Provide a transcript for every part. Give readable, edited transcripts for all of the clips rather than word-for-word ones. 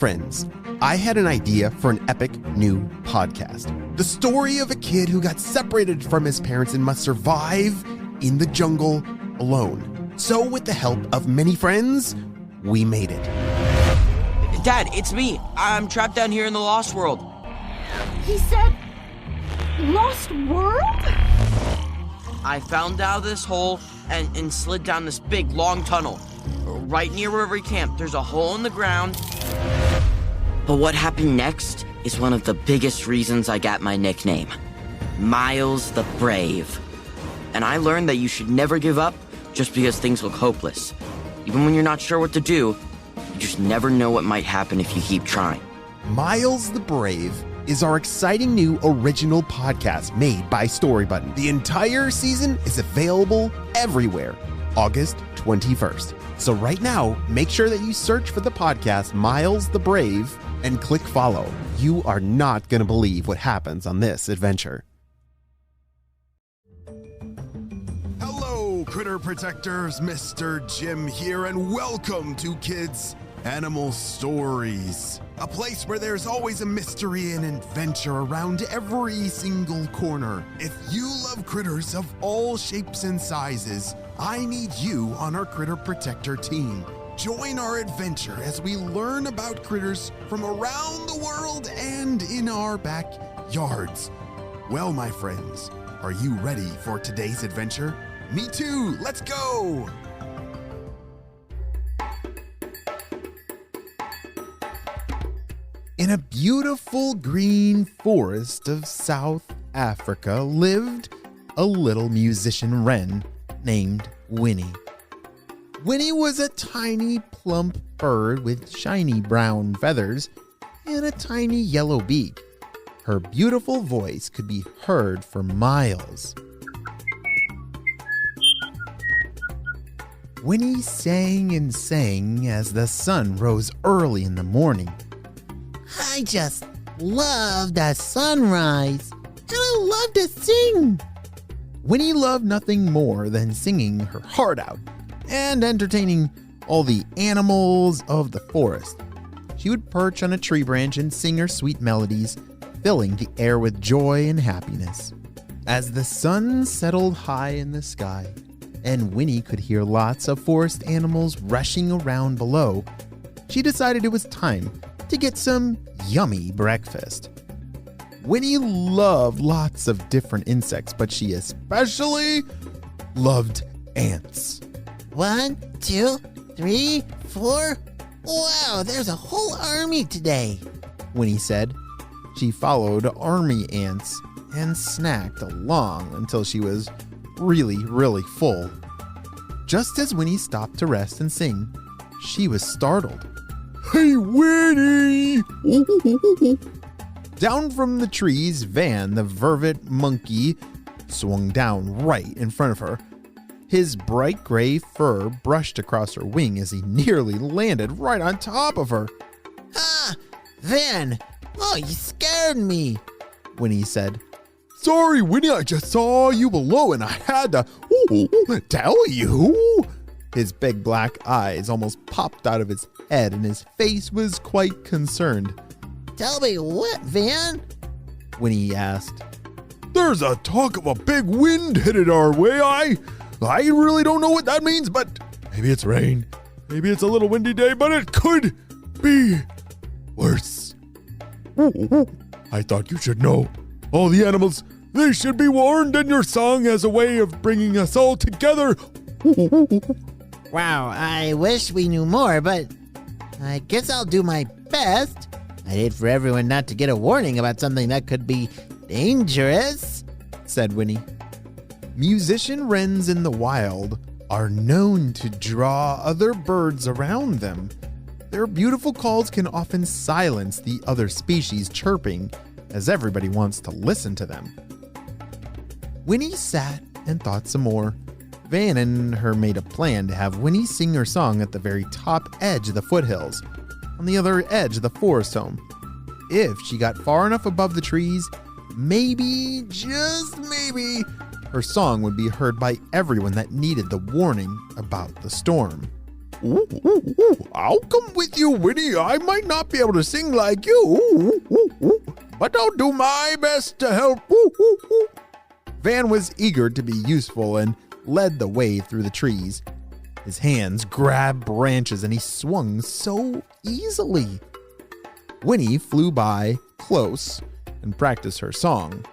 Friends, I had an idea for an epic new podcast. The story of a kid who got separated from his parents and must survive in the jungle alone. So with the help of many friends, we made it. Dad, it's me. I'm trapped down here in the Lost World. He said, Lost World? I found out of this hole and slid down this big, long tunnel. Right near where we camped, there's a hole in the ground. But what happened next is one of the biggest reasons I got my nickname, Miles the Brave. And I learned that you should never give up just because things look hopeless. Even when you're not sure what to do, you just never know what might happen if you keep trying. Miles the Brave is our exciting new original podcast made by Storybutton. The entire season is available everywhere, August 21st. So right now, make sure that you search for the podcast Miles the Brave and click follow. You are not going to believe what happens on this adventure. Hello, critter protectors. Mr. Jim here, and welcome to Kids Animal Stories, a place where there's always a mystery and adventure around every single corner. If you love critters of all shapes and sizes, I need you on our Critter Protector team. Join our adventure as we learn about critters from around the world and in our backyards. Well, my friends, are you ready for today's adventure? Me too, let's go! In a beautiful green forest of South Africa lived a little musician wren named Winnie. Winnie was a tiny, plump bird with shiny brown feathers and a tiny yellow beak. Her beautiful voice could be heard for miles. Winnie sang and sang as the sun rose early in the morning. I just love the sunrise, and I love to sing. Winnie loved nothing more than singing her heart out and entertaining all the animals of the forest. She would perch on a tree branch and sing her sweet melodies, filling the air with joy and happiness. As the sun settled high in the sky, and Winnie could hear lots of forest animals rushing around below, she decided it was time to get some yummy breakfast. Winnie loved lots of different insects, but she especially loved ants. 1, 2, 3, 4. Wow, there's a whole army today. Winnie said. She followed army ants and snacked along until she was really full. Just as Winnie stopped to rest and sing, she was startled. Hey, Winnie! Down from the trees, Van, the vervet monkey, swung down right in front of her. His bright gray fur brushed across her wing as he nearly landed right on top of her. Ah, Van! Oh, you scared me, Winnie said. Sorry, Winnie, I just saw you below and I had to tell you. His big black eyes almost popped out of his head and his face was quite concerned. Tell me what, Van? Winnie asked. There's a talk of a big wind headed our way. I really don't know what that means, but maybe it's rain. Maybe it's a little windy day, but it could be worse. I thought you should know. All the animals, they should be warned, and your song as a way of bringing us all together. Wow, I wish we knew more, but I guess I'll do my best. I'd hate for everyone not to get a warning about something that could be dangerous, said Winnie. Musician wrens in the wild are known to draw other birds around them. Their beautiful calls can often silence the other species chirping, as everybody wants to listen to them. Winnie sat and thought some more. Van and her made a plan to have Winnie sing her song at the very top edge of the foothills, on the other edge of the forest home. If she got far enough above the trees, maybe, just maybe, her song would be heard by everyone that needed the warning about the storm. I'll come with you, Winnie. I might not be able to sing like you, but I'll do my best to help. Van was eager to be useful and led the way through the trees. His hands grabbed branches and he swung so easily. Winnie flew by close and practiced her song,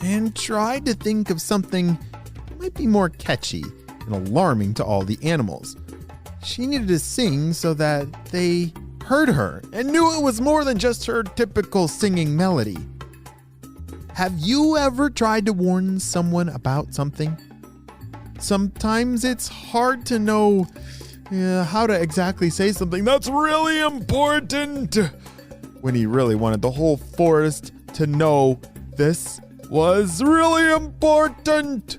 and tried to think of something that might be more catchy and alarming to all the animals. She needed to sing so that they heard her and knew it was more than just her typical singing melody. Have you ever tried to warn someone about something? Sometimes it's hard to know how to exactly say something that's really important. Winnie really wanted the whole forest to know this was really important.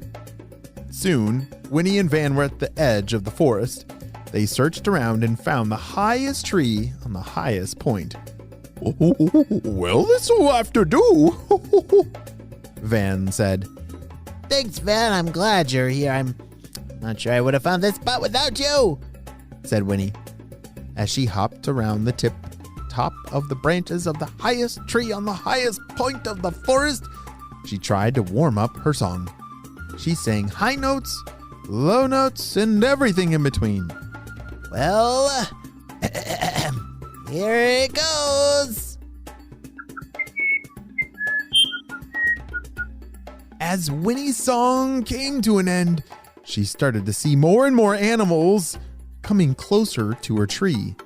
Soon, Winnie and Van were at the edge of the forest. They searched around and found the highest tree on the highest point. Well, this will have to do, Van said. Thanks, Van. I'm glad you're here. I'm not sure I would have found this spot without you, said Winnie, as she hopped around the top of the branches of the highest tree on the highest point of the forest. She tried to warm up her song. She sang high notes, low notes, and everything in between. Well, here it goes. As Winnie's song came to an end, she started to see more and more animals coming closer to her tree.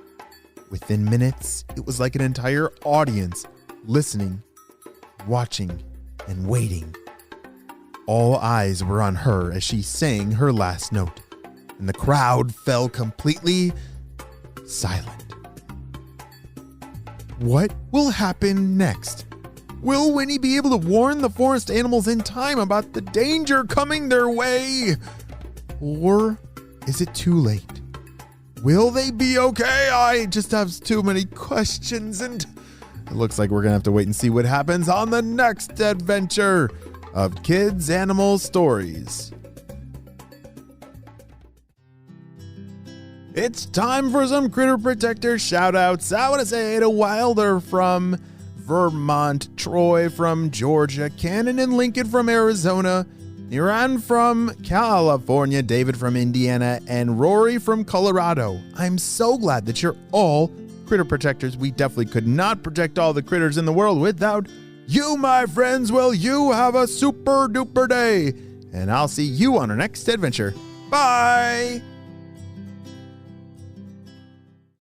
Within minutes, it was like an entire audience listening, watching, and waiting. All eyes were on her as she sang her last note, and the crowd fell completely silent. What will happen next? Will Winnie be able to warn the forest animals in time about the danger coming their way? Or is it too late? Will they be okay? I just have too many questions, and it looks like we're going to have to wait and see what happens on the next adventure of Kids Animal Stories. It's time for some Critter Protector shout-outs. I want to say to Wilder from Vermont, Troy from Georgia, Cannon and Lincoln from Arizona, Niran from California, David from Indiana, and Rory from Colorado. I'm so glad that you're all Critter Protectors. We definitely could not protect all the critters in the world without you, my friends. Well, you have a super duper day, and I'll see you on our next adventure. Bye!